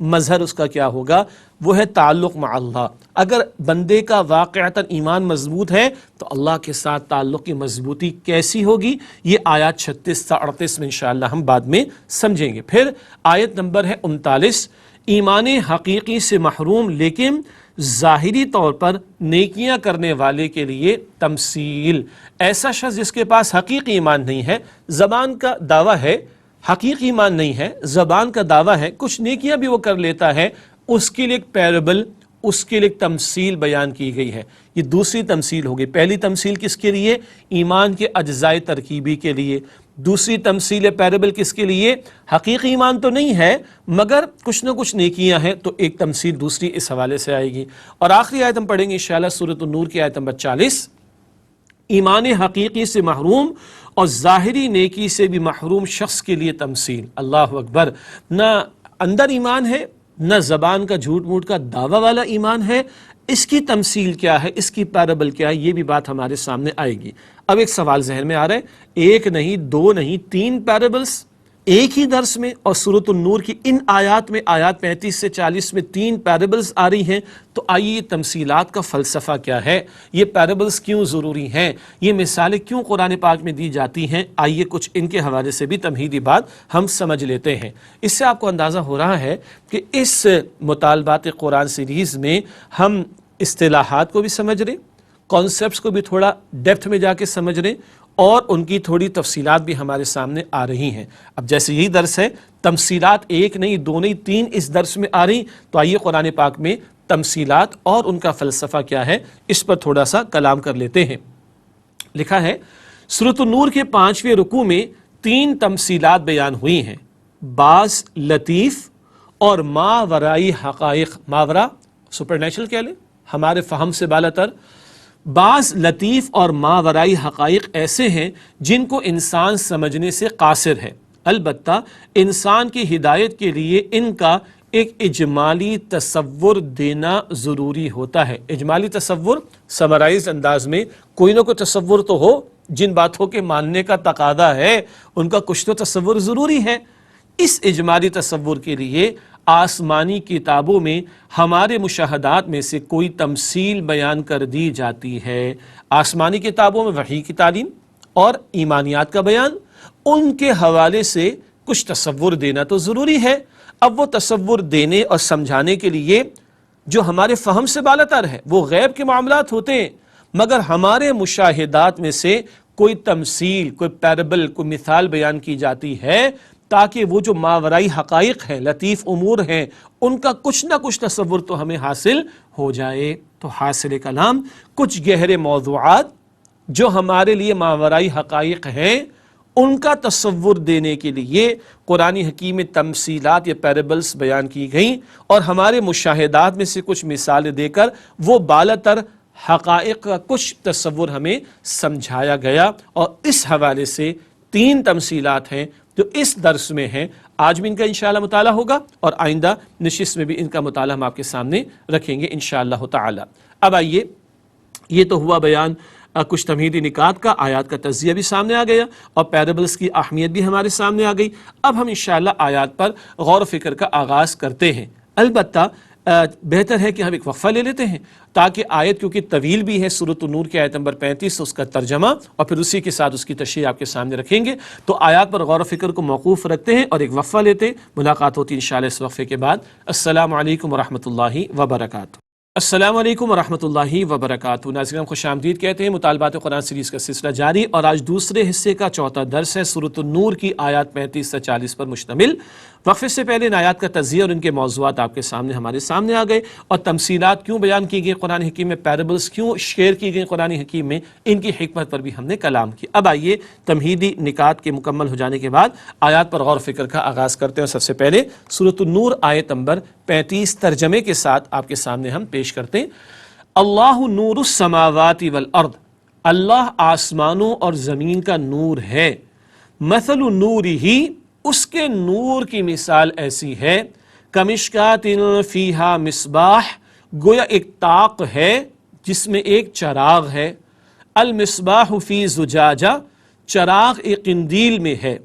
مظہر اس کا کیا ہوگا؟ وہ ہے تعلق مع اللہ۔ اگر بندے کا واقعتاً ایمان مضبوط ہے تو اللہ کے ساتھ تعلق کی مضبوطی کیسی ہوگی، یہ آیات 36 سے 38 میں انشاءاللہ ہم بعد میں سمجھیں گے۔ پھر آیت نمبر ہے 39، ایمان حقیقی سے محروم لیکن ظاہری طور پر نیکیاں کرنے والے کے لیے تمثیل۔ ایسا شخص جس کے پاس حقیقی ایمان نہیں ہے، زبان کا دعویٰ ہے، حقیقی ایمان نہیں ہے، زبان کا دعویٰ ہے، کچھ نیکیاں بھی وہ کر لیتا ہے، اس کے لیے ایک پیربل، اس کے لیے ایک تمثیل بیان کی گئی ہے۔ یہ دوسری تمثیل ہوگی۔ پہلی تمثیل کس کے لیے؟ ایمان کے اجزائے ترکیبی کے لیے۔ دوسری تمثیل پیربل کس کے لیے؟ حقیقی ایمان تو نہیں ہے مگر کچھ نہ کچھ نیکیاں ہیں، تو ایک تمثیل دوسری اس حوالے سے آئے گی۔ اور آخری آیت ہم پڑھیں گے انشاءاللہ سورۃ النور کی آیت نمبر 40، ایمان حقیقی سے محروم اور ظاہری نیکی سے بھی محروم شخص کے لیے تمثیل۔ اللہ اکبر! نہ اندر ایمان ہے، نہ زبان کا جھوٹ موٹ کا دعویٰ والا ایمان ہے، اس کی تمثیل کیا ہے، اس کی پیرابل کیا ہے، یہ بھی بات ہمارے سامنے آئے گی۔ اب ایک سوال ذہن میں آ رہا ہے، ایک نہیں، دو نہیں، 3 پیرابلز ایک ہی درس میں، اور سورۃ النور کی ان آیات میں، آیات 35 سے 40 میں 3 پیرابلز آ رہی ہیں، تو آئیے یہ تمثیلات کا فلسفہ کیا ہے، یہ پیرابلز کیوں ضروری ہیں، یہ مثالیں کیوں قرآن پاک میں دی جاتی ہیں، آئیے کچھ ان کے حوالے سے بھی تمہیدی بات ہم سمجھ لیتے ہیں۔ اس سے آپ کو اندازہ ہو رہا ہے کہ اس مطالبات قرآن سیریز میں ہم اصطلاحات کو بھی سمجھ رہے، کانسیپٹس کو بھی تھوڑا ڈیپتھ میں جا کے سمجھ رہے، اور ان کی تھوڑی تفصیلات بھی ہمارے سامنے آ رہی ہیں۔ اب جیسے یہی درس ہے، تمثیلات ایک نہیں، دو نہیں، 3 اس درس میں آ رہی، تو آئیے قرآن پاک میں تمثیلات اور ان کا فلسفہ کیا ہے اس پر تھوڑا سا کلام کر لیتے ہیں۔ لکھا ہے سورۃ النور کے 5ویں رکوع میں 3 تمثیلات بیان ہوئی ہیں، بعض لطیف اور ماورائی حقائق، ماورا سپر نیچرل کہہ لیں، ہمارے فہم سے بالاتر۔ بعض لطیف اور ماورائی حقائق ایسے ہیں جن کو انسان سمجھنے سے قاصر ہے، البتہ انسان کی ہدایت کے لیے ان کا ایک اجمالی تصور دینا ضروری ہوتا ہے۔ اجمالی تصور، سمرائز انداز میں، کوئی نہ کوئی تصور تو ہو، جن باتوں کے ماننے کا تقاضا ہے ان کا کچھ تو تصور ضروری ہے۔ اس اجمالی تصور کے لیے آسمانی کتابوں میں ہمارے مشاہدات میں سے کوئی تمثیل بیان کر دی جاتی ہے۔ آسمانی کتابوں میں وحی کی تعلیم اور ایمانیات کا بیان، ان کے حوالے سے کچھ تصور دینا تو ضروری ہے۔ اب وہ تصور دینے اور سمجھانے کے لیے جو ہمارے فہم سے بالاتر ہے، وہ غیب کے معاملات ہوتے ہیں، مگر ہمارے مشاہدات میں سے کوئی تمثیل، کوئی پیرابل، کوئی مثال بیان کی جاتی ہے تاکہ وہ جو ماورائی حقائق ہیں، لطیف امور ہیں، ان کا کچھ نہ کچھ تصور تو ہمیں حاصل ہو جائے۔ تو حاصل کلام کچھ گہرے موضوعات جو ہمارے لیے ماورائی حقائق ہیں ان کا تصور دینے کے لیے قرآن حکیم میں تمثیلات یا پیرابلز بیان کی گئیں، اور ہمارے مشاہدات میں سے کچھ مثالیں دے کر وہ بالاتر حقائق کا کچھ تصور ہمیں سمجھایا گیا۔ اور اس حوالے سے 3 تمثیلات ہیں جو اس درس میں ہیں۔ آج بھی ان کا انشاءاللہ مطالعہ ہوگا اور آئندہ نشست میں بھی ان کا مطالعہ ہم آپ کے سامنے رکھیں گے انشاءاللہ تعالی۔ اب آئیے، یہ تو ہوا بیان کچھ تمہیدی نکات کا، آیات کا تجزیہ بھی سامنے آ گیا اور پیرابلز کی اہمیت بھی ہمارے سامنے آ گئی۔ اب ہم انشاءاللہ آیات پر غور و فکر کا آغاز کرتے ہیں۔ البتہ بہتر ہے کہ ہم ایک وقفہ لے لیتے ہیں تاکہ آیت کیونکہ طویل بھی ہے، سورۃ النور کی آیت نمبر 35، اس کا ترجمہ اور پھر اسی کے ساتھ اس کی تشریح آپ کے سامنے رکھیں گے، تو آیات پر غور و فکر کو موقوف رکھتے ہیں اور ایک وقفہ لیتے ہیں۔ ملاقات ہوتی ہے انشاءاللہ اس وقفے کے بعد۔ السلام علیکم ورحمۃ اللہ وبرکاتہ۔ السلام علیکم ورحمۃ اللہ وبرکاتہ۔ ناظرین خوش آمدید کہتے ہیں، مطالبات قرآن سیریز کا سلسلہ جاری، اور آج دوسرے حصے کا 4تھا درس ہے، سورۃ النور کی آیات 35 سے 40 پر مشتمل۔ وقفے سے پہلے ان آیات کا تجزیہ اور ان کے موضوعات آپ کے سامنے ہمارے سامنے آ گئے، اور تمثیلات کیوں بیان کی گئی قرآن حکیم میں، پیرابلز کیوں شیئر کی گئی قرآن حکیم میں، ان کی حکمت پر بھی ہم نے کلام کیا۔ اب آئیے تمہیدی نکات کے مکمل ہو جانے کے بعد آیات پر غور و فکر کا آغاز کرتے ہیں۔ سب سے پہلے سورۃ النور آیت نمبر 35 ترجمے کے ساتھ آپ کے سامنے ہم پیش کرتے ہیں۔ اللہ نور السماوات والارض، اللہ آسمانوں اور زمین کا نور ہے، مثل نورہ، اس کے نور کی مثال ایسی ہے، کمشکات فیہا مصباح، گویا ایک طاق ہے جس میں ایک چراغ ہے، المصباح فی زجاجہ، چراغ ایک قندیل میں ہے،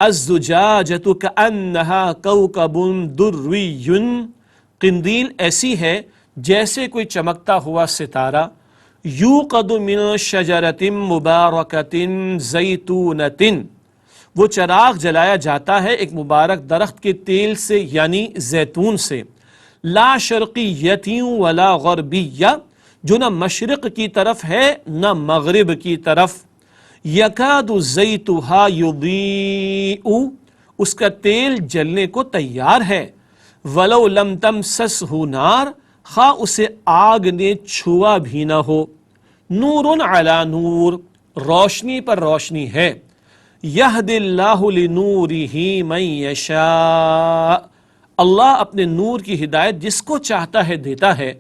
الزجاجۃ کأنہا کوکب دری، قندیل ایسی ہے جیسے کوئی چمکتا ہوا ستارہ، یوقد من شجرۃ مبارکۃ زیتونۃ، وہ چراغ جلایا جاتا ہے ایک مبارک درخت کے تیل سے یعنی زیتون سے، لا شرقیۃ ولا غربیہ، جو نہ مشرق کی طرف ہے نہ مغرب کی طرف، یکاد زیتھا یضیء، اس کا تیل جلنے کو تیار ہے، ولو لم تمسسہ نار، خواہ اسے آگ نے چھوا بھی نہ ہو، نور علی نور، روشنی پر روشنی ہے، یہدی اللہ لنورہ من یشاء، اللہ اپنے نور کی ہدایت جس کو چاہتا ہے دیتا ہے،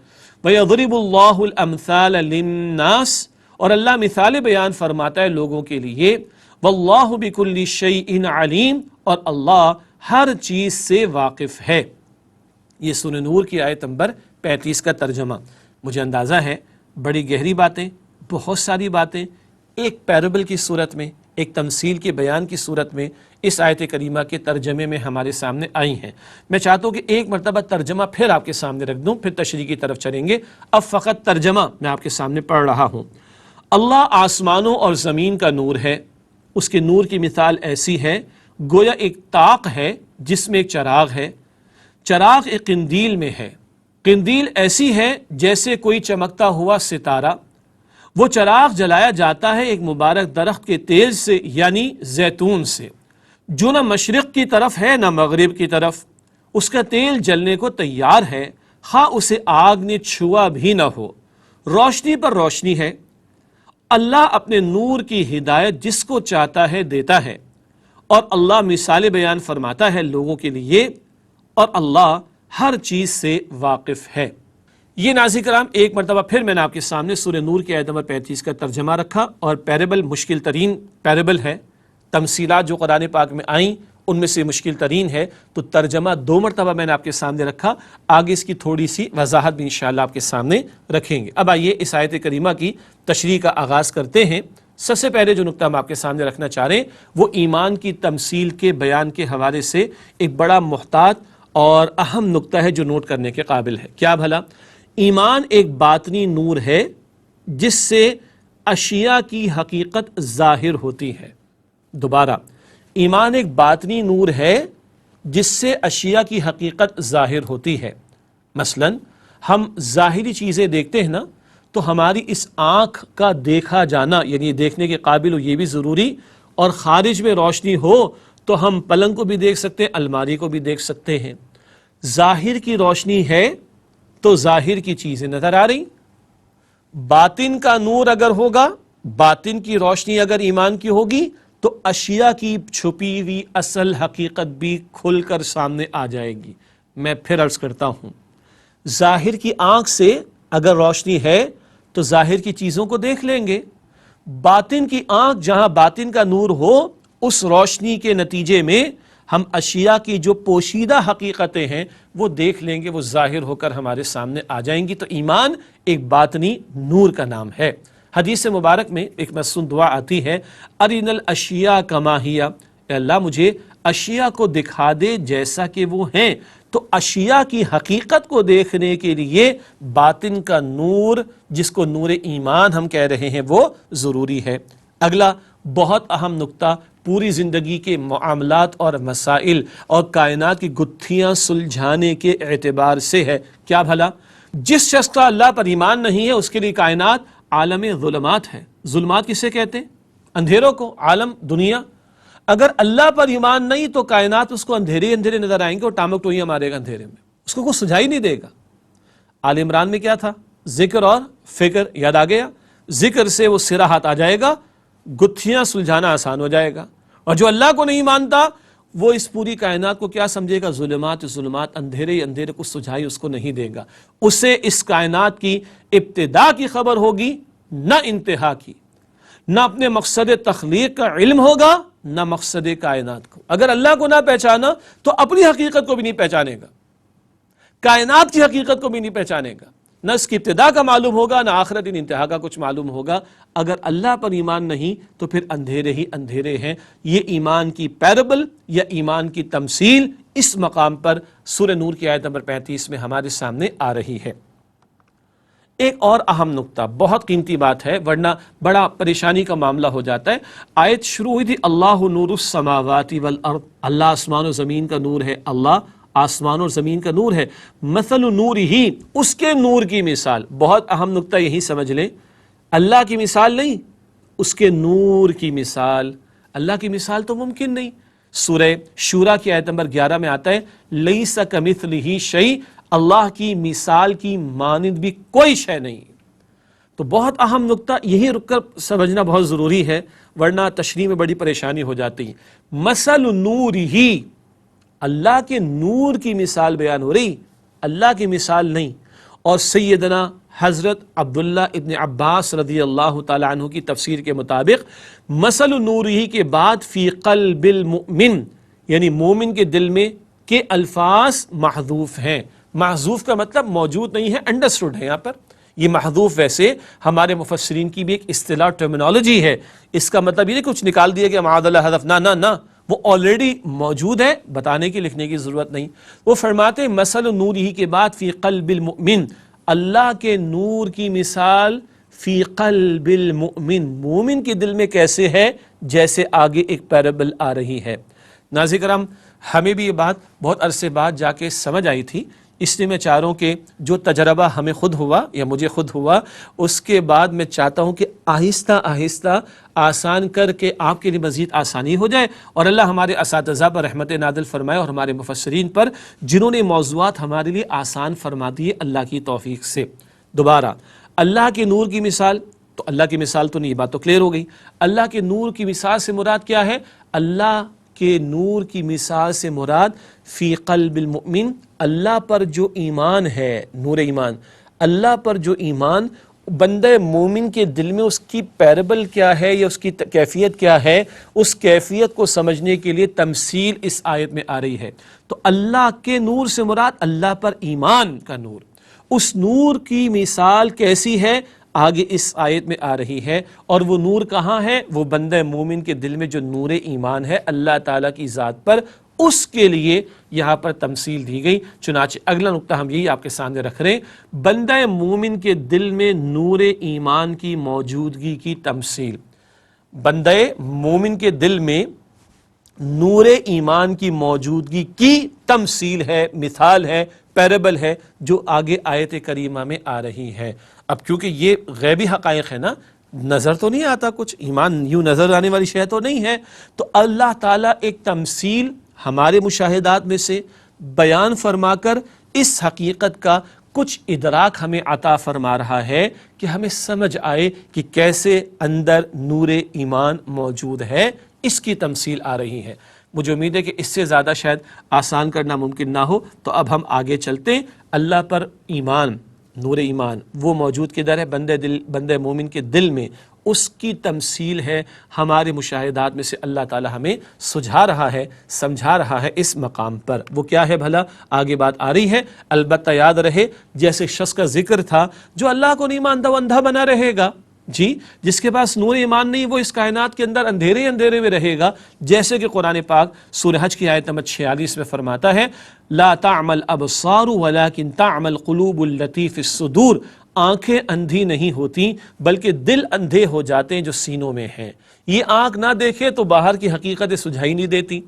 وَيَضْرِبُ اللَّهُ الْأَمْثَالَ لِلنَّاسِ، اور اللہ مثالیں بیان فرماتا ہے لوگوں کے لیے، وَاللَّهُ بِكُلِّ شَيْءٍ عَلِيمٌ، اور اللہ ہر چیز سے واقف ہے۔ یہ سورہ نور کی آیت نمبر 35 کا ترجمہ۔ مجھے اندازہ ہے بڑی گہری باتیں، بہت ساری باتیں ایک پیربل کی صورت میں، ایک تمثیل کے بیان کی صورت میں اس آیت کریمہ کے ترجمے میں ہمارے سامنے آئی ہیں۔ میں چاہتا ہوں کہ ایک مرتبہ ترجمہ پھر آپ کے سامنے رکھ دوں، پھر تشریح کی طرف چلیں گے۔ اب فقط ترجمہ میں آپ کے سامنے پڑھ رہا ہوں۔ اللہ آسمانوں اور زمین کا نور ہے، اس کے نور کی مثال ایسی ہے گویا ایک طاق ہے جس میں ایک چراغ ہے، چراغ ایک قندیل میں ہے، قندیل ایسی ہے جیسے کوئی چمکتا ہوا ستارہ، وہ چراغ جلایا جاتا ہے ایک مبارک درخت کے تیل سے یعنی زیتون سے، جو نہ مشرق کی طرف ہے نہ مغرب کی طرف، اس کا تیل جلنے کو تیار ہے، خواہ اسے آگ نے چھوا بھی نہ ہو، روشنی پر روشنی ہے، اللہ اپنے نور کی ہدایت جس کو چاہتا ہے دیتا ہے، اور اللہ مثالیں بیان فرماتا ہے لوگوں کے لیے، اور اللہ ہر چیز سے واقف ہے۔ یہ ناظرین کرام ایک مرتبہ پھر میں نے آپ کے سامنے سورہ نور کی آیت نمبر 35 کا ترجمہ رکھا، اور پیربل مشکل ترین پیربل ہے، تمثیلات جو قرآن پاک میں آئیں ان میں سے مشکل ترین ہے، تو ترجمہ 2 مرتبہ میں نے آپ کے سامنے رکھا، آگے اس کی تھوڑی سی وضاحت بھی انشاءاللہ آپ کے سامنے رکھیں گے۔ اب آئیے اس آیت کریمہ کی تشریح کا آغاز کرتے ہیں۔ سب سے پہلے جو نقطہ ہم آپ کے سامنے رکھنا چاہ رہے ہیں وہ ایمان کی تمثیل کے بیان کے حوالے سے ایک بڑا محتاط اور اہم نقطہ ہے جو نوٹ کرنے کے قابل ہے۔ کیا بھلا؟ ایمان ایک باطنی نور ہے جس سے اشیاء کی حقیقت ظاہر ہوتی ہے۔ دوبارہ، ایمان ایک باطنی نور ہے جس سے اشیاء کی حقیقت ظاہر ہوتی ہے۔ مثلا ہم ظاہری چیزیں دیکھتے ہیں نا، تو ہماری اس آنکھ کا دیکھا جانا یعنی دیکھنے کے قابل ہو یہ بھی ضروری، اور خارج میں روشنی ہو تو ہم پلنگ کو بھی دیکھ سکتے ہیں، الماری کو بھی دیکھ سکتے ہیں۔ ظاہر کی روشنی ہے تو ظاہر کی چیزیں نظر آ رہی، باطن کا نور اگر ہوگا، باطن کی روشنی اگر ایمان کی ہوگی تو اشیاء کی چھپی ہوئی اصل حقیقت بھی کھل کر سامنے آ جائے گی۔ میں پھر عرض کرتا ہوں، ظاہر کی آنکھ سے اگر روشنی ہے تو ظاہر کی چیزوں کو دیکھ لیں گے، باطن کی آنکھ جہاں باطن کا نور ہو اس روشنی کے نتیجے میں ہم اشیاء کی جو پوشیدہ حقیقتیں ہیں وہ دیکھ لیں گے، وہ ظاہر ہو کر ہمارے سامنے آ جائیں گی۔ تو ایمان ایک باطنی نور کا نام ہے۔ حدیث مبارک میں ایک مسنون دعا آتی ہے، ارنا الاشیاء کما ہی، اے اللہ مجھے اشیاء کو دکھا دے جیسا کہ وہ ہیں۔ تو اشیاء کی حقیقت کو دیکھنے کے لیے باطن کا نور جس کو نور ایمان ہم کہہ رہے ہیں وہ ضروری ہے۔ اگلا بہت اہم نقطہ پوری زندگی کے معاملات اور مسائل اور کائنات کی گتھیاں سلجھانے کے اعتبار سے ہے۔ کیا بھلا؟ جس شخص کا اللہ پر ایمان نہیں ہے اس کے لیے کائنات عالم ظلمات ہے۔ ظلمات کسے کہتے ہیں؟ اندھیروں کو، عالم دنیا۔ اگر اللہ پر ایمان نہیں تو کائنات اس کو اندھیرے اندھیرے نظر آئیں گے اور ٹامک ٹوئیاں مارے گا اندھیرے میں، اس کو کچھ سجھائی نہیں دے گا۔ آل عمران میں کیا تھا؟ ذکر اور فکر یاد آ گیا، ذکر سے وہ سرا ہاتھ آ جائے گا، گتھیاں سلجھانا آسان ہو جائے گا۔ اور جو اللہ کو نہیں مانتا وہ اس پوری کائنات کو کیا سمجھے گا؟ ظلمات ظلمات، اندھیرے ہی اندھیرے، کو سجھائی اس کو نہیں دے گا۔ اسے اس کائنات کی ابتدا کی خبر ہوگی نہ انتہا کی، نہ اپنے مقصد تخلیق کا علم ہوگا نہ مقصد کائنات کو۔ اگر اللہ کو نہ پہچانا تو اپنی حقیقت کو بھی نہیں پہچانے گا، کائنات کی حقیقت کو بھی نہیں پہچانے گا۔ نہ اس کی ابتدا کا معلوم ہوگا، نہ آخرت انتہا کا کچھ معلوم ہوگا۔ اگر اللہ پر ایمان نہیں تو پھر اندھیرے ہی اندھیرے ہیں۔ یہ ایمان کی پیرابل یا ایمان کی تمثیل اس مقام پر سورہ نور کی آیت نمبر 35 میں ہمارے سامنے آ رہی ہے۔ ایک اور اہم نقطہ، بہت قیمتی بات ہے ورنہ بڑا پریشانی کا معاملہ ہو جاتا ہے۔ آیت شروع ہوئی تھی اللہ نور السماوات والارض، اللہ آسمان و زمین کا نور ہے، اللہ آسمان اور زمین کا نور ہے۔ مثل نور ہی، اس کے نور کی مثال، بہت اہم نقطہ یہی سمجھ لیں، اللہ کی مثال نہیں، اس کے نور کی مثال۔ اللہ کی مثال تو ممکن نہیں۔ سورہ شورا کی آیت نمبر 11 میں آتا ہے لیس کمثلہ شیء، اللہ کی مثال کی مانند بھی کوئی شے نہیں۔ تو بہت اہم نقطہ یہی رک کر سمجھنا بہت ضروری ہے ورنہ تشریح میں بڑی پریشانی ہو جاتی ہے۔ مثل نور ہی، اللہ کے نور کی مثال بیان ہو رہی، اللہ کی مثال نہیں۔ اور سیدنا حضرت عبداللہ ابن عباس رضی اللہ تعالی عنہ کی تفسیر کے مطابق مثل نور ہی کے بعد فی قلب المؤمن، یعنی مومن کے دل میں کے الفاظ محذوف ہیں۔ محذوف کا مطلب موجود نہیں ہے، انڈرسٹوڈ ہے یہاں پر۔ یہ محذوف ویسے ہمارے مفسرین کی بھی ایک اصطلاح ٹرمینالوجی ہے، اس کا مطلب یہ نہیں کچھ نکال دیا کہ معاذ اللہ حذف، نہ وہ آلریڈی موجود ہے، بتانے کی لکھنے کی ضرورت نہیں۔ وہ فرماتے ہیں مثل نور ہی کے بعد فی قلب المؤمن، اللہ کے نور کی مثال فی قلب المؤمن، مومن کے دل میں کیسے ہے، جیسے آگے ایک پیرابل آ رہی ہے۔ ناظرین کرام، ہمیں بھی یہ بات بہت عرصے بعد جا کے سمجھ آئی تھی، اس لیے میں چاہ رہا ہوں کہ جو تجربہ ہمیں خود ہوا یا مجھے خود ہوا، اس کے بعد میں چاہتا ہوں کہ آہستہ آہستہ آسان کر کے آپ کے لیے مزید آسانی ہو جائے، اور اللہ ہمارے اساتذہ پر رحمت نازل فرمائے اور ہمارے مفسرین پر جنہوں نے موضوعات ہمارے لیے آسان فرما دیے اللہ کی توفیق سے۔ دوبارہ اللہ کے نور کی مثال، تو اللہ کی مثال تو نہیں، یہ بات تو کلیئر ہو گئی۔ اللہ کے نور کی مثال سے مراد کیا ہے؟ اللہ کے نور کی مثال سے مراد فی قلب المؤمن، اللہ پر جو ایمان ہے، نور ایمان، اللہ پر جو ایمان بندہ مومن کے دل میں، اس کی پیرابل کیا ہے یا اس کی کیفیت کیا ہے، اس کیفیت کو سمجھنے کے لیے تمثیل اس آیت میں آ رہی ہے۔ تو اللہ کے نور سے مراد اللہ پر ایمان کا نور، اس نور کی مثال کیسی ہے آگے اس آیت میں آ رہی ہے، اور وہ نور کہاں ہے؟ وہ بندہ مومن کے دل میں جو نور ایمان ہے اللہ تعالیٰ کی ذات پر، اس کے لیے یہاں پر تمثیل دی گئی۔ چنانچہ اگلا نقطہ ہم یہی آپ کے سامنے رکھ رہے ہیں، بندہ مومن کے دل میں نور ایمان کی موجودگی کی تمثیل۔ بندہ مومن کے دل میں نور ایمان کی موجودگی کی تمثیل ہے، مثال ہے، پیرابل ہے، جو آگے آیت کریمہ میں آ رہی ہے۔ اب کیونکہ یہ غیبی حقائق ہے نا، نظر تو نہیں آتا کچھ، ایمان یوں نظر آنے والی شے تو نہیں ہے، تو اللہ تعالیٰ ایک تمثیل ہمارے مشاہدات میں سے بیان فرما کر اس حقیقت کا کچھ ادراک ہمیں عطا فرما رہا ہے کہ ہمیں سمجھ آئے کہ کیسے اندر نور ایمان موجود ہے، اس کی تمثیل آ رہی ہے۔ مجھے امید ہے کہ اس سے زیادہ شاید آسان کرنا ممکن نہ ہو، تو اب ہم آگے چلتے ہیں۔ اللہ پر ایمان، نور ایمان وہ موجود کدھر ہے؟ بندہ مومن کے دل میں، اس کی تمثیل ہے ہمارے مشاہدات میں سے اللہ تعالی ہمیں سجھا رہا ہے، سمجھا رہا ہے اس مقام پر۔ وہ کیا ہے بھلا؟ آگے بات آ رہی ہے۔ البتہ یاد رہے، جیسے شخص کا ذکر تھا جو اللہ کو نہیں مانتا وہ اندھا بنا رہے گا، جی جس کے پاس نور ایمان نہیں وہ اس کائنات کے اندر اندھیرے اندھیرے میں رہے گا، جیسے کہ قرآن پاک سورہ حج کی آیت نمبر 46 میں فرماتا ہے لا تعمل ابصار ولکن تعمل قلوب التی فی الصدور، آنکھیں اندھی نہیں ہوتی بلکہ دل اندھے ہو جاتے ہیں جو سینوں میں ہیں۔ یہ آنکھ نہ دیکھے تو باہر کی حقیقتیں سجھائی نہیں دیتی،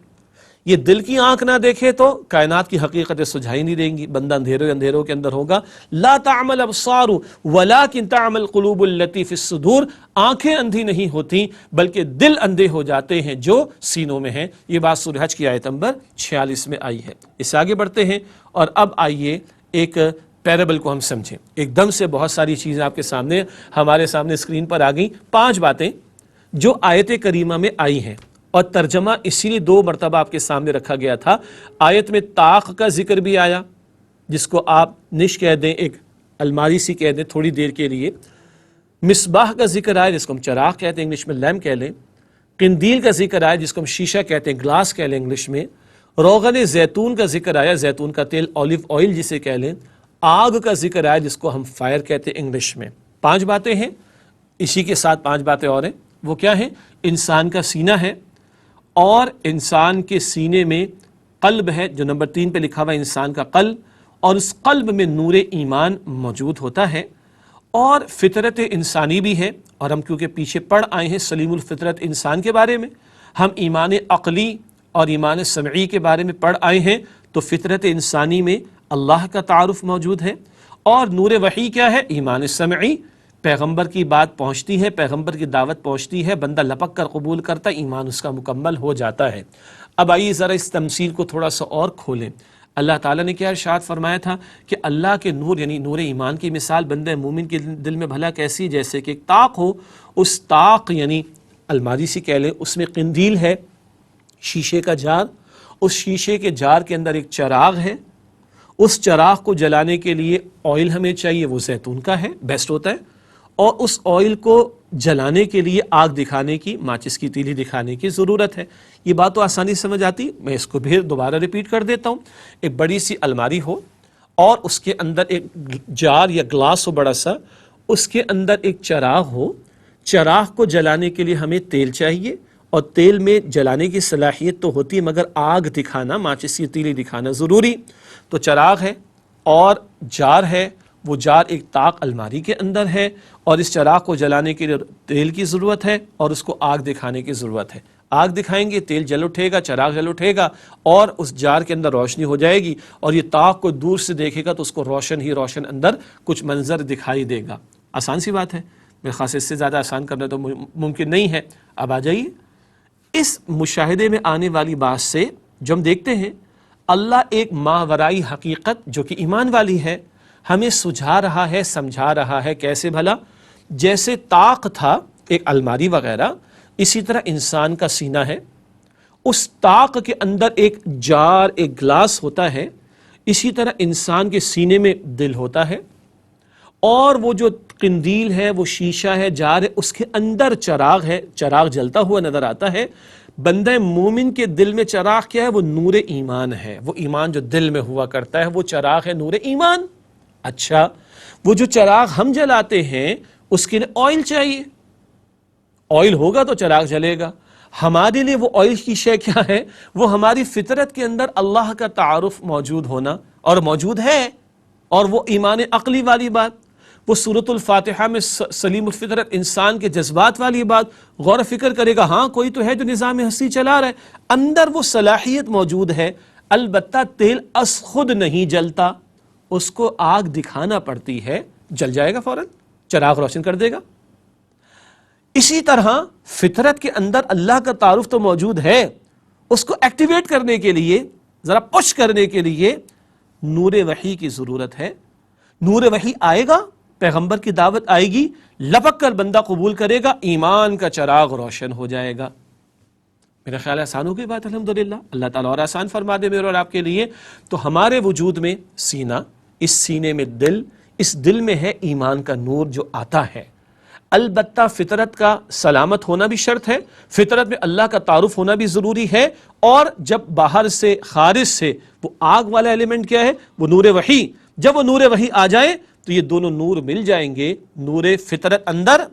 یہ دل کی آنکھ نہ دیکھے تو کائنات کی حقیقتیں سجھائی نہیں دیں گی، بندہ اندھیروں کے اندر ہوگا۔ لا تعمل ابصار ولکن تعمل قلوب التی فی الصدور، آنکھیں اندھی نہیں ہوتی بلکہ دل اندھے ہو جاتے ہیں جو سینوں میں ہیں۔ یہ بات سورہ حج کی آیت نمبر 46 میں آئی ہے۔ اس سے آگے بڑھتے ہیں اور اب آئیے ایک پیرابل کو ہم سمجھیں۔ ایک دم سے بہت ساری چیزیں آپ کے سامنے، ہمارے سامنے اسکرین پر آ گئیں، 5 باتیں جو آیت کریمہ میں آئی ہیں، اور ترجمہ اسی لیے 2 مرتبہ آپ کے سامنے رکھا گیا تھا۔ آیت میں طاق کا ذکر بھی آیا، جس کو آپ نش کہہ دیں، ایک الماری سی کہہ دیں تھوڑی دیر کے لیے۔ مصباح کا ذکر آیا جس کو ہم چراغ کہتے ہیں، انگلش میں لیمپ کہہ لیں۔ قندیل کا ذکر آیا جس کو ہم شیشہ کہتے ہیں، گلاس کہہ لیں انگلش میں۔ روغن زیتون کا ذکر آیا، زیتون کا تیل، اولیو آئل جسے کہہ لیں۔ آگ کا ذکر آیا جس کو ہم فائر کہتے ہیں انگلش میں. 5 باتیں ہیں، اسی کے ساتھ 5 باتیں اور ہیں. وہ کیا ہیں؟ انسان کا سینہ ہے، اور انسان کے سینے میں قلب ہے جو نمبر 3 پہ لکھا ہوا ہے، انسان کا قلب، اور اس قلب میں نور ایمان موجود ہوتا ہے، اور فطرت انسانی بھی ہے. اور ہم کیونکہ پیچھے پڑھ آئے ہیں سلیم الفطرت انسان کے بارے میں، ہم ایمان عقلی اور ایمان سمعی کے بارے میں پڑھ آئے ہیں، تو فطرت انسانی میں اللہ کا تعارف موجود ہے. اور نور وحی کیا ہے؟ ایمان سمعی. پیغمبر کی بات پہنچتی ہے، پیغمبر کی دعوت پہنچتی ہے، بندہ لپک کر قبول کرتا ہے، ایمان اس کا مکمل ہو جاتا ہے. اب آئیے ذرا اس تمثیل کو تھوڑا سا اور کھولیں. اللہ تعالیٰ نے کیا ارشاد فرمایا تھا کہ اللہ کے نور یعنی نور ایمان کی مثال بندہ مومن کے دل میں بھلا کیسی؟ جیسے کہ ایک طاق ہو، اس طاق یعنی الماری سی کہہ لیں، اس میں قندیل ہے، شیشے کا جار، اس شیشے کے جار کے اندر ایک چراغ ہے. اس چراغ کو جلانے کے لیے آئل ہمیں چاہیے، وہ زیتون کا ہے، بیسٹ ہوتا ہے. اور اس آئل کو جلانے کے لیے آگ دکھانے کی، ماچس کی تیلی دکھانے کی ضرورت ہے. یہ بات تو آسانی سمجھ آتی، میں اس کو پھر دوبارہ ریپیٹ کر دیتا ہوں. ایک بڑی سی الماری ہو، اور اس کے اندر ایک جار یا گلاس ہو بڑا سا، اس کے اندر ایک چراغ ہو. چراغ کو جلانے کے لیے ہمیں تیل چاہیے، اور تیل میں جلانے کی صلاحیت تو ہوتی ہے، مگر آگ دکھانا، ماچس کی تیلی دکھانا ضروری. تو چراغ ہے اور جار ہے، وہ جار ایک طاق الماری کے اندر ہے، اور اس چراغ کو جلانے کے لیے تیل کی ضرورت ہے، اور اس کو آگ دکھانے کی ضرورت ہے. آگ دکھائیں گے، تیل جل اٹھے گا، چراغ جل اٹھے گا، اور اس جار کے اندر روشنی ہو جائے گی. اور یہ طاق کو دور سے دیکھے گا تو اس کو روشن ہی روشن اندر کچھ منظر دکھائی دے گا. آسان سی بات ہے، میرے خاص اس سے زیادہ آسان کرنا تو ممکن نہیں ہے. اب آ جائیے اس مشاہدے میں آنے والی بات سے جو ہم دیکھتے ہیں، اللہ ایک ماورائی حقیقت جو کہ ایمان والی ہے ہمیں سجھا رہا ہے، سمجھا رہا ہے. کیسے بھلا؟ جیسے طاق تھا ایک الماری وغیرہ، اسی طرح انسان کا سینہ ہے. اس طاق کے اندر ایک جار، ایک گلاس ہوتا ہے. اسی طرح انسان کے سینے میں دل ہوتا ہے، اور وہ جو قندیل ہے، وہ شیشہ ہے، جار ہے، اس کے اندر چراغ ہے، چراغ جلتا ہوا نظر آتا ہے. بندہ مومن کے دل میں چراغ کیا ہے؟ وہ نور ایمان ہے. وہ ایمان جو دل میں ہوا کرتا ہے وہ چراغ ہے، نور ایمان. اچھا، وہ جو چراغ ہم جلاتے ہیں اس کے لیے آئل چاہیے، آئل ہوگا تو چراغ جلے گا. ہمارے لیے وہ آئل کی شے کیا ہے؟ وہ ہماری فطرت کے اندر اللہ کا تعارف موجود ہونا، اور موجود ہے. اور وہ ایمان عقلی والی بات، وہ سورۃ الفاتحہ میں سلیم الفطرت انسان کے جذبات والی بات، غور و فکر کرے گا ہاں کوئی تو ہے جو نظام ہستی چلا رہا ہے، اندر وہ صلاحیت موجود ہے. البتہ تیل از خود نہیں جلتا، اس کو آگ دکھانا پڑتی ہے، جل جائے گا فوراً، چراغ روشن کر دے گا. اسی طرح فطرت کے اندر اللہ کا تعارف تو موجود ہے، اس کو ایکٹیویٹ کرنے کے لیے، ذرا پش کرنے کے لیے نور وحی کی ضرورت ہے. نور وحی آئے گا، پیغمبر کی دعوت آئے گی، لپک کر بندہ قبول کرے گا، ایمان کا چراغ روشن ہو جائے گا. میرا خیال ہے آسان ہو گئی بات الحمدللہ. اللہ تعالیٰ اور آسان فرما دے میرے اور آپ کے لیے. تو ہمارے وجود میں سینہ، اس سینے میں دل، اس دل میں ہے ایمان کا نور جو آتا ہے. البتہ فطرت کا سلامت ہونا بھی شرط ہے، فطرت میں اللہ کا تعارف ہونا بھی ضروری ہے. اور جب باہر سے، خارج سے وہ آگ والا ایلیمنٹ کیا ہے؟ وہ نور وحی. جب وہ نور وحی آ جائے تو یہ دونوں نور مل جائیں گے. نور فطرت اندر،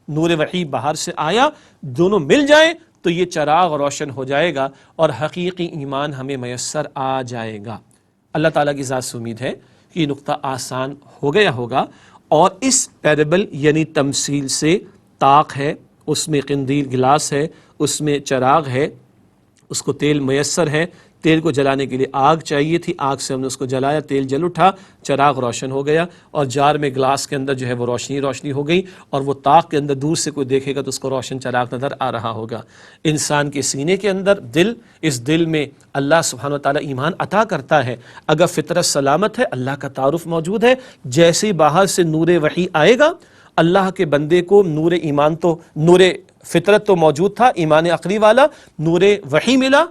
نور وحی باہر سے آیا، دونوں مل جائیں تو یہ چراغ روشن ہو جائے گا، اور حقیقی ایمان ہمیں میسر آ جائے گا. اللہ تعالیٰ کی ذات سے امید ہے کہ یہ نقطہ آسان ہو گیا ہوگا. اور اس پیربل یعنی تمثیل سے طاق ہے، اس میں قندیل گلاس ہے، اس میں چراغ ہے، اس کو تیل میسر ہے، تیل کو جلانے کے لیے آگ چاہیے تھی، آگ سے ہم نے اس کو جلایا، تیل جل اٹھا، چراغ روشن ہو گیا، اور جار میں گلاس کے اندر جو ہے وہ روشنی روشنی ہو گئی، اور وہ طاق کے اندر دور سے کوئی دیکھے گا تو اس کو روشن چراغ نظر آ رہا ہوگا. انسان کے سینے کے اندر دل، اس دل میں اللہ سبحانہ و تعالیٰ ایمان عطا کرتا ہے. اگر فطرت سلامت ہے، اللہ کا تعارف موجود ہے، جیسے ہی باہر سے نور وحی آئے گا، اللہ کے بندے کو نور ایمان تو، نور فطرت تو موجود تھا ایمان عقلی والا، نور وحی ملا،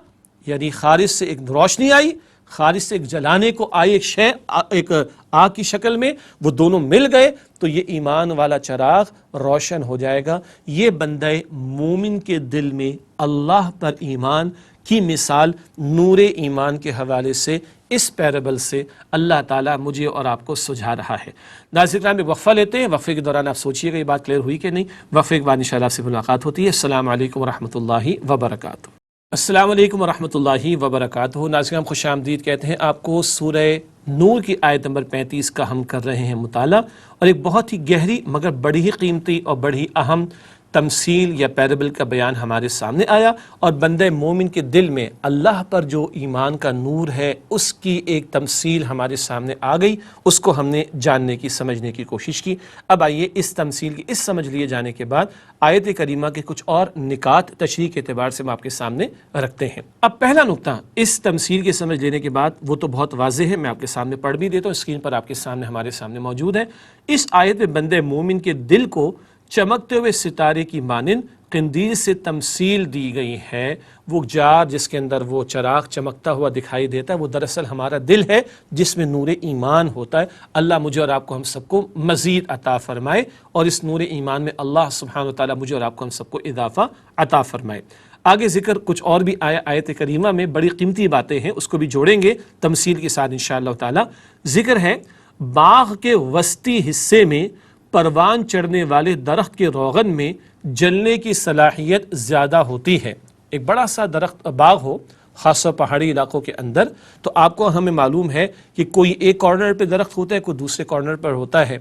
یعنی خارج سے ایک روشنی آئی، خارج سے ایک جلانے کو آئی ایک شے، ایک آگ کی شکل میں، وہ دونوں مل گئے تو یہ ایمان والا چراغ روشن ہو جائے گا. یہ بندہ مومن کے دل میں اللہ پر ایمان کی مثال نور ایمان کے حوالے سے اس پیرابل سے اللہ تعالیٰ مجھے اور آپ کو سجھا رہا ہے۔ ناظرین کرام، ایک وقفہ لیتے ہیں، وقفے کے دوران آپ سوچیے گا یہ بات کلیئر ہوئی کہ نہیں۔ وقفے کے بعد انشاءاللہ آپ سے ملاقات ہوتی ہے۔ السلام علیکم ورحمۃ اللہ وبرکاتہ۔ السلام علیکم ورحمۃ اللہ وبرکاتہ۔ ناظرین خوش آمدید کہتے ہیں آپ کو۔ سورہ نور کی آیت نمبر 35 کا ہم کر رہے ہیں مطالعہ، اور ایک بہت ہی گہری مگر بڑی ہی قیمتی اور بڑی اہم تمثیل یا پیرابل کا بیان ہمارے سامنے آیا، اور بندہ مومن کے دل میں اللہ پر جو ایمان کا نور ہے اس کی ایک تمثیل ہمارے سامنے آ گئی، اس کو ہم نے جاننے کی سمجھنے کی کوشش کی۔ اب آئیے اس تمثیل کی اس سمجھ لیے جانے کے بعد آیت کریمہ کے کچھ اور نکات تشریح کے اعتبار سے ہم آپ کے سامنے رکھتے ہیں۔ اب پہلا نقطہ اس تمثیل کی سمجھ لینے کے بعد، وہ تو بہت واضح ہے، میں آپ کے سامنے پڑھ بھی دیتا ہوں، اسکرین پر آپ کے سامنے ہمارے سامنے موجود ہے۔ اس آیت میں بندہ مومن کے دل کو چمکتے ہوئے ستارے کی مانند قندیل سے تمثیل دی گئی ہے۔ وہ جار جس کے اندر وہ چراغ چمکتا ہوا دکھائی دیتا ہے، وہ دراصل ہمارا دل ہے جس میں نور ایمان ہوتا ہے۔ اللہ مجھے اور آپ کو ہم سب کو مزید عطا فرمائے، اور اس نور ایمان میں اللہ سبحانہ وتعالیٰ مجھے اور آپ کو ہم سب کو اضافہ عطا فرمائے۔ آگے ذکر کچھ اور بھی آیا آیت کریمہ میں، بڑی قیمتی باتیں ہیں، اس کو بھی جوڑیں گے تمثیل کے ساتھ انشاءاللہ تعالیٰ۔ ذکر ہے باغ کے وسطی حصے میں پروان چڑھنے والے درخت کے روغن میں جلنے کی صلاحیت زیادہ ہوتی ہے۔ ایک بڑا سا درخت باغ ہو، خاص طور پہاڑی علاقوں کے اندر، تو آپ کو ہمیں معلوم ہے کہ کوئی ایک کارنر پہ درخت ہوتا ہے، کوئی دوسرے کارنر پر ہوتا ہے۔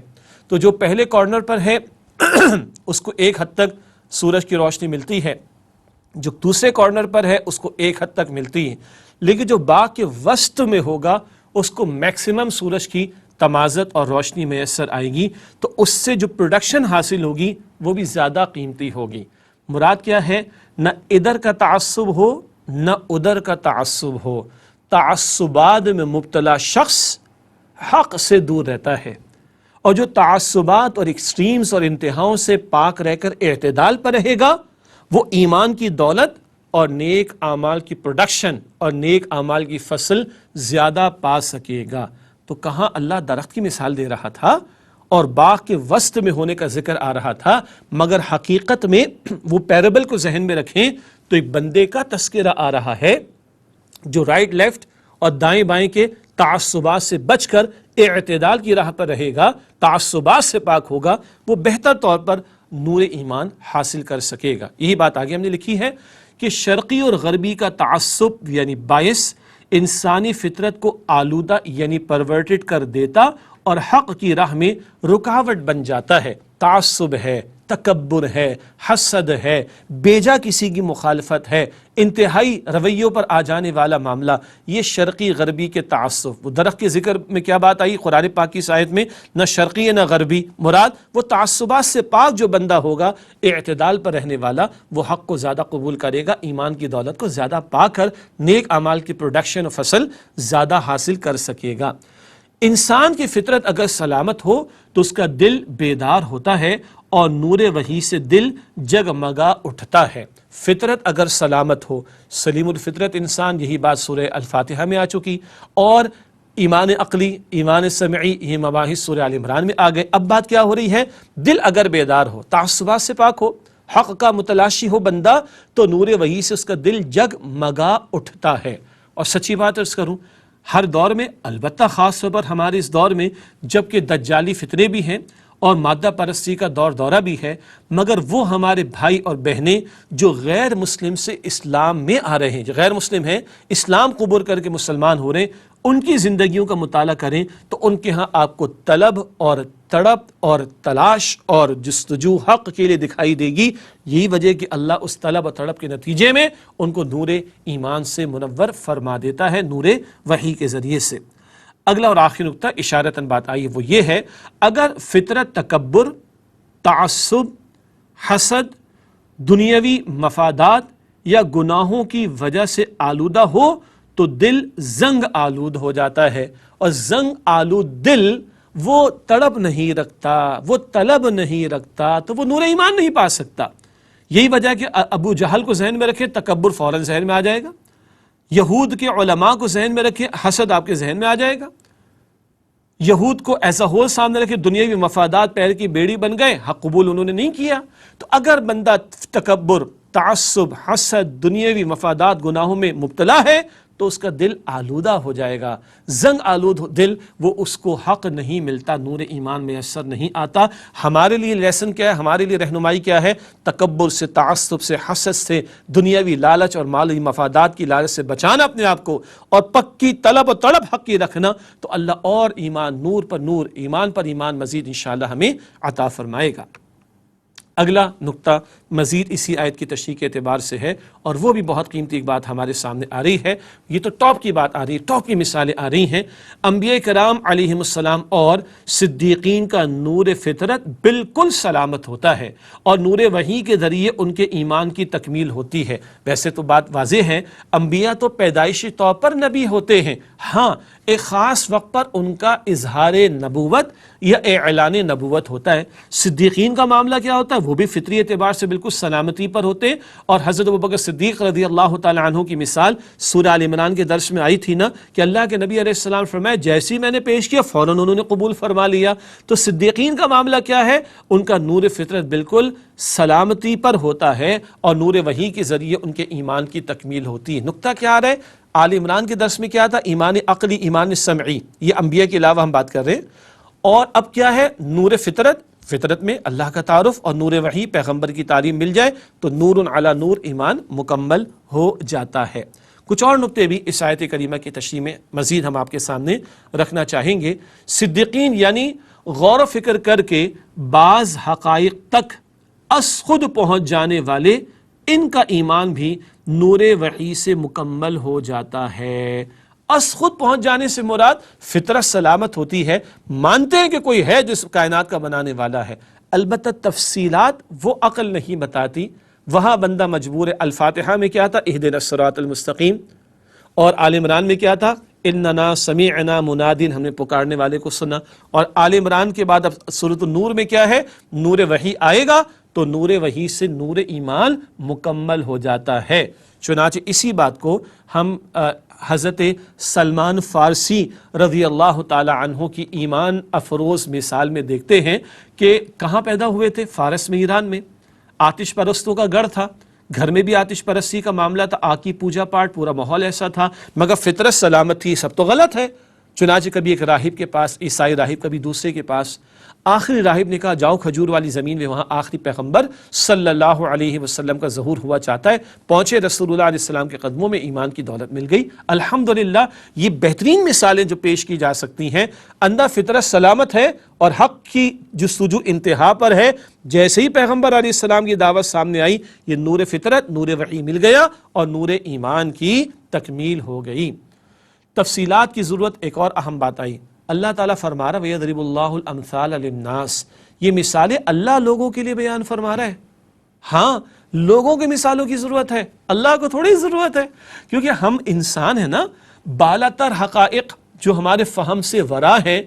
تو جو پہلے کارنر پر ہے اس کو ایک حد تک سورج کی روشنی ملتی ہے، جو دوسرے کارنر پر ہے اس کو ایک حد تک ملتی ہے، لیکن جو باغ کے وسط میں ہوگا اس کو میکسیمم سورج کی تمازت اور روشنی میسر آئے گی، تو اس سے جو پروڈکشن حاصل ہوگی وہ بھی زیادہ قیمتی ہوگی۔ مراد کیا ہے؟ نہ ادھر کا تعصب ہو نہ ادھر کا تعصب ہو، تعصبات میں مبتلا شخص حق سے دور رہتا ہے، اور جو تعصبات اور ایکسٹریمز اور انتہاؤں سے پاک رہ کر اعتدال پر رہے گا وہ ایمان کی دولت اور نیک اعمال کی پروڈکشن اور نیک اعمال کی فصل زیادہ پا سکے گا۔ تو کہاں اللہ درخت کی مثال دے رہا تھا اور باغ کے وسط میں ہونے کا ذکر آ رہا تھا، مگر حقیقت میں وہ پیرابل کو ذہن میں رکھیں تو ایک بندے کا تذکرہ آ رہا ہے جو رائٹ لیفٹ اور دائیں بائیں کے تعصبات سے بچ کر اعتدال کی راہ پر رہے گا، تعصبات سے پاک ہوگا، وہ بہتر طور پر نور ایمان حاصل کر سکے گا۔ یہی بات آگے ہم نے لکھی ہے کہ شرقی اور غربی کا تعصب یعنی باعث انسانی فطرت کو آلودہ یعنی پرورٹڈ کر دیتا اور حق کی راہ میں رکاوٹ بن جاتا ہے۔ تعصب ہے، تکبر ہے، حسد ہے، بیجا کسی کی مخالفت ہے، انتہائی رویوں پر آ جانے والا معاملہ، یہ شرقی غربی کے تعصب۔ وہ درخت کے ذکر میں کیا بات آئی قرآن پاک کی آیت میں؟ نہ شرقی نہ غربی، مراد وہ تعصبات سے پاک جو بندہ ہوگا، اعتدال پر رہنے والا، وہ حق کو زیادہ قبول کرے گا، ایمان کی دولت کو زیادہ پا کر نیک اعمال کی پروڈکشن اور فصل زیادہ حاصل کر سکے گا۔ انسان کی فطرت اگر سلامت ہو تو اس کا دل بیدار ہوتا ہے اور نور وحی سے دل جگمگا اٹھتا ہے۔ فطرت اگر سلامت ہو، سلیم الفطرت انسان، یہی بات سورہ الفاتحہ میں آ چکی، اور ایمان عقلی، ایمان سمعی، یہ مباحث سورہ آل عمران میں آ گئے۔ اب بات کیا ہو رہی ہے؟ دل اگر بیدار ہو، تعصبات سے پاک ہو، حق کا متلاشی ہو بندہ، تو نور وحی سے اس کا دل جگمگا اٹھتا ہے۔ اور سچی بات عرض کروں، ہر دور میں، البتہ خاص طور پر ہمارے اس دور میں جبکہ دجالی فتنے بھی ہیں اور مادہ پرستی کا دورہ بھی ہے، مگر وہ ہمارے بھائی اور بہنیں جو غیر مسلم سے اسلام میں آ رہے ہیں، جو غیر مسلم ہیں، اسلام قبول کر کے مسلمان ہو رہے ہیں، ان کی زندگیوں کا مطالعہ کریں تو ان کے ہاں آپ کو طلب اور تڑپ اور تلاش اور جستجو حق کے لیے دکھائی دے گی۔ یہی وجہ کہ اللہ اس طلب اور تڑپ کے نتیجے میں ان کو نور ایمان سے منور فرما دیتا ہے، نور وحی کے ذریعے سے۔ اگلا اور آخری نقطہ اشارتاً بات آئی ہے، وہ یہ ہے، اگر فطرت تکبر، تعصب، حسد، دنیاوی مفادات یا گناہوں کی وجہ سے آلودہ ہو تو دل زنگ آلود ہو جاتا ہے، اور زنگ آلود دل وہ تڑپ نہیں رکھتا، وہ طلب نہیں رکھتا، تو وہ نور ایمان نہیں پا سکتا۔ یہی وجہ کہ ابو جہل کو ذہن میں رکھے، تکبر فوراً ذہن میں آ جائے گا۔ یہود کے علماء کو ذہن میں رکھے، حسد آپ کے ذہن میں آ جائے گا۔ یہود کو ایسا ہول سامنے رکھے، دنیاوی مفادات پیر کی بیڑی بن گئے، حق قبول انہوں نے نہیں کیا۔ تو اگر بندہ تکبر، تعصب، حسد، دنیاوی مفادات، گناہوں میں مبتلا ہے تو اس کا دل آلودہ ہو جائے گا، زنگ آلود دل، وہ اس کو حق نہیں ملتا، نور ایمان میسر نہیں آتا۔ ہمارے لیے لیسن کیا ہے، ہمارے لیے رہنمائی کیا ہے؟ تکبر سے، تعصب سے، حسد سے، دنیاوی لالچ اور مالی مفادات کی لالچ سے بچانا اپنے آپ کو، اور پکی طلب و طلب حق کی رکھنا، تو اللہ اور ایمان، نور پر نور، ایمان پر ایمان مزید انشاءاللہ ہمیں عطا فرمائے گا۔ اگلا نقطہ مزید اسی آیت کی تشریح کے اعتبار سے ہے، اور وہ بھی بہت قیمتی ایک بات ہمارے سامنے آ رہی ہے۔ یہ تو ٹاپ کی بات آ رہی ہے، ٹاپ کی مثالیں آ رہی ہیں۔ انبیاء کرام علیہم السلام اور صدیقین کا نور فطرت بالکل سلامت ہوتا ہے، اور نور وحی کے ذریعے ان کے ایمان کی تکمیل ہوتی ہے۔ ویسے تو بات واضح ہے، انبیاء تو پیدائشی طور پر نبی ہوتے ہیں، ہاں ایک خاص وقت پر ان کا اظہار نبوت یا اعلان نبوت ہوتا ہے۔ صدیقین کا معاملہ کیا ہوتا ہے؟ وہ بھی فطری اعتبار سے بالکل سلامتی پر ہوتے ہیں، اور حضرت ابوبکر صدیق رضی اللہ تعالی عنہ کی مثال سورہ آل عمران کے درس میں آئی تھی نا، کہ اللہ کے نبی علیہ السلام فرمایا جیسے ہی میں نے پیش کیا فوراً انہوں نے قبول فرما لیا۔ تو صدیقین کا معاملہ کیا ہے؟ ان کا نور فطرت بالکل سلامتی پر ہوتا ہے، اور نور وحی کے ذریعے ان کے ایمان کی تکمیل ہوتی ہے۔ نقطہ کیا آ رہا ہے؟ آل عمران کے درس میں کیا تھا؟ ایمان عقلی، ایمان سمعی، یہ انبیاء کے علاوہ ہم بات کر رہے ہیں۔ اور اب کیا ہے؟ نور فطرت، فطرت میں اللہ کا تعارف، اور نور وحی پیغمبر کی تعلیم مل جائے تو نور علی نور ایمان مکمل ہو جاتا ہے۔ کچھ اور نقطے بھی اس آیت کریمہ کی تشریح میں مزید ہم آپ کے سامنے رکھنا چاہیں گے۔ صدیقین یعنی غور و فکر کر کے بعض حقائق تک از خود پہنچ جانے والے، ان کا ایمان بھی نور وحی سے مکمل ہو جاتا ہے۔ از خود پہنچ جانے سے مراد فطرت سلامت ہوتی ہے، مانتے ہیں کہ کوئی ہے جس کائنات کا بنانے والا ہے، البتہ تفصیلات وہ عقل نہیں بتاتی، وہاں بندہ مجبور ہے۔ الفاتحہ میں کیا تھا؟ اہدنا الصراط المستقیم، اور آل عمران میں کیا تھا؟ اننا سمعنا منادین، ہم نے پکارنے والے کو سنا، اور آل عمران کے بعد اب سورۃ النور میں کیا ہے؟ نور وحی آئے گا تو نور وحی سے نور ایمان مکمل ہو جاتا ہے۔ چنانچہ اسی بات کو ہم حضرت سلمان فارسی رضی اللہ تعالی عنہ کی ایمان افروز مثال میں دیکھتے ہیں کہ کہاں پیدا ہوئے تھے؟ فارس میں، ایران میں، آتش پرستوں کا گڑھ تھا، گھر میں بھی آتش پرستی کا معاملہ تھا، آگ کی پوجا پاٹ، پورا ماحول ایسا تھا، مگر فطرت سلامت تھی، سب تو غلط ہے۔ چنانچہ کبھی ایک راہب کے پاس، عیسائی راہب، کبھی دوسرے کے پاس، آخری راہب نے کہا جاؤ کھجور والی زمین میں، وہاں آخری پیغمبر صلی اللہ علیہ وسلم کا ظہور ہوا چاہتا ہے۔ پہنچے، رسول اللہ علیہ السلام کے قدموں میں ایمان کی دولت مل گئی۔ الحمدللہ یہ بہترین مثالیں جو پیش کی جا سکتی ہیں، اندر فطرت سلامت ہے اور حق کی جستجو انتہا پر ہے۔ جیسے ہی پیغمبر علیہ السلام کی دعوت سامنے آئی، یہ نور فطرت، نور وحی مل گیا اور نور ایمان کی تکمیل ہو گئی۔ تفصیلات کی ضرورت ایک اور اہم بات آئی۔ اللہ تعالیٰ فرما رہا وَيَضْرِبُ اللَّهُ الْأَمْثَالَ لِلنَّاسِ، یہ مثالیں اللہ لوگوں کے لیے بیان فرما رہا ہے۔ ہاں لوگوں کی مثالوں کی ضرورت ہے، اللہ کو تھوڑی ضرورت ہے، کیونکہ ہم انسان ہیں نا، بالا تر حقائق جو ہمارے فہم سے ورا ہیں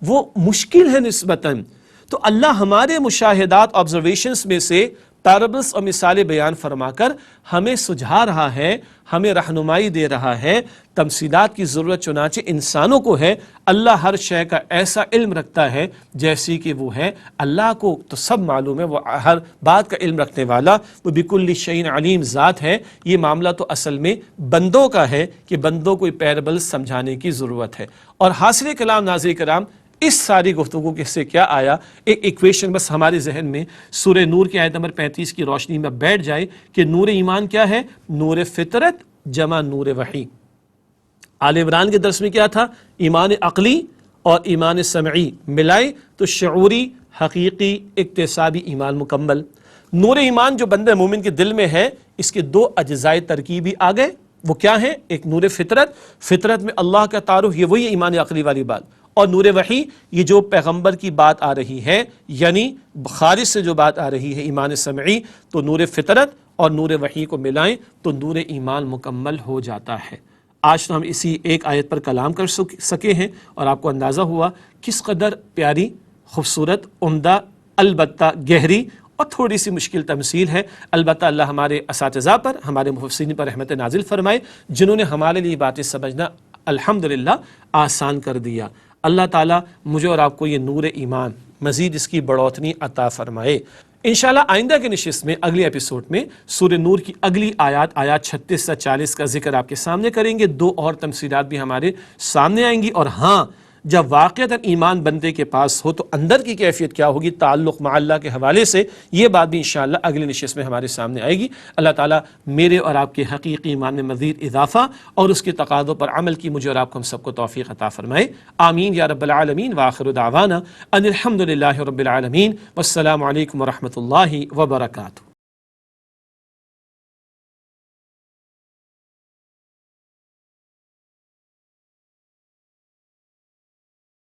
وہ مشکل ہے نسبتاً، تو اللہ ہمارے مشاہدات، آبزرویشنز میں سے پیرابلس اور مثالیں بیان فرما کر ہمیں سجھا رہا ہے، ہمیں رہنمائی دے رہا ہے۔ تمثیلات کی ضرورت چنانچہ انسانوں کو ہے، اللہ ہر شے کا ایسا علم رکھتا ہے جیسی کہ وہ ہے۔ اللہ کو تو سب معلوم ہے، وہ ہر بات کا علم رکھنے والا، وہ بکل شیء علیم ذات ہے۔ یہ معاملہ تو اصل میں بندوں کا ہے کہ بندوں کو پیرابلس سمجھانے کی ضرورت ہے۔ اور حاصل کلام ناظرین کرام، اس ساری گفتگو کے سے کیا آیا؟ ایک ایکویشن بس ہمارے ذہن میں سورہ نور کی آیت نمبر 35 کی روشنی میں بیٹھ جائے کہ نور ایمان کیا ہے؟ نور فطرت جمع نور وحی۔ آل عمران کے درس میں کیا تھا؟ ایمان عقلی اور ایمان سمعی ملائے تو شعوری، حقیقی، اکتسابی ایمان مکمل۔ نور ایمان جو بندہ مومن کے دل میں ہے، اس کے دو اجزائے ترکیبی آ گئے، وہ کیا ہیں؟ ایک نور فطرت، فطرت میں اللہ کا تعارف، یہ وہی ایمان عقلی والی بات، اور نور وحی یہ جو پیغمبر کی بات آ رہی ہے، یعنی خارج سے جو بات آ رہی ہے ایمان سمعی، تو نور فطرت اور نور وحی کو ملائیں تو نور ایمان مکمل ہو جاتا ہے۔ آج تو ہم اسی ایک آیت پر کلام کر سکے ہیں، اور آپ کو اندازہ ہوا کس قدر پیاری، خوبصورت، عمدہ، البتہ گہری اور تھوڑی سی مشکل تمثیل ہے۔ البتہ اللہ ہمارے اساتذہ پر، ہمارے مفسرین پر رحمت نازل فرمائے، جنہوں نے ہمارے لیے باتیں سمجھنا الحمدللہ آسان کر دیا۔ اللہ تعالیٰ مجھے اور آپ کو یہ نور ایمان، مزید اس کی بڑھوتنی عطا فرمائے۔ انشاءاللہ آئندہ کے نشست میں اگلی ایپیسوڈ میں سورہ نور کی اگلی آیات 36 سے 40 کا ذکر آپ کے سامنے کریں گے. 2 اور تمثیلات بھی ہمارے سامنے آئیں گی. اور ہاں، جب واقعتاً ایمان بندے کے پاس ہو تو اندر کی کیفیت کیا ہوگی تعلق مع اللہ کے حوالے سے، یہ بات بھی انشاءاللہ اگلی نشست میں ہمارے سامنے آئے گی. اللہ تعالیٰ میرے اور آپ کے حقیقی ایمان میں مزید اضافہ اور اس کے تقاضوں پر عمل کی مجھے اور آپ کو ہم سب کو توفیق عطا فرمائے. آمین یا رب العالمین. وآخر دعوانا ان الحمد للہ رب العالمین. والسلام علیکم ورحمۃ اللہ وبرکاتہ.